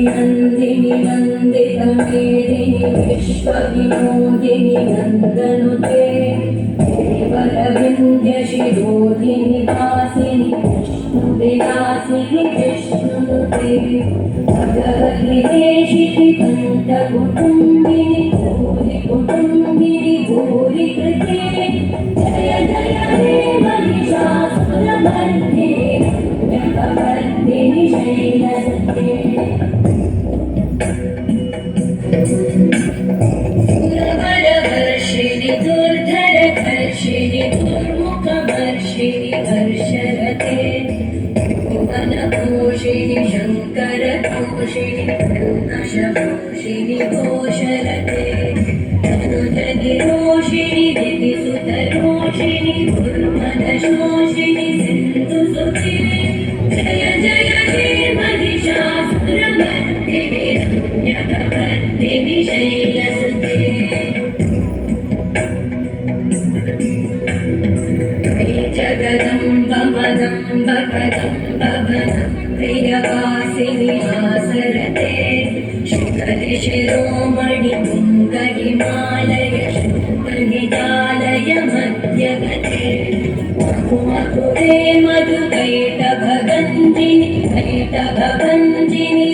नंदिनी नंदितमेदिनी विश्वविनोदिनी नंदनुते केवलविन्ध्यशिरोधिनि वासिनि विष्णुविलासिनि विष्णुनुते भगवति देशिनि कण्ठकुटुम्बिनि भूरि कुटुम्बिनि भूरि कृते जय जय हे महिषासुरमर्दिनि जगवर्धिनि शैलसुते सुरवरवर्षिणि दुर्धरधर्षिणि दुर्मुखवर्षिणि हर्षरते भुवनपोषिणि शङ्करतोषिणि लोकशपोषिणि घोषरते तनुजनिरोषिणि दिविसुतरोषिणि दुर्मदशोषिणि सिन्धुसुते जय जय हे महिषासुरमर्दिनि रम्यकपर्दिनि शैलसुते जगदम्ब मदम्ब कदम्ब वनं प्रियवासिनि आसरते शिखरि शिरोमणि तुङ्गहिमालय शोभनिजालय मध्यगते मधुरे मधुकैटभगञ्जिनि कैटभगञ्जिनि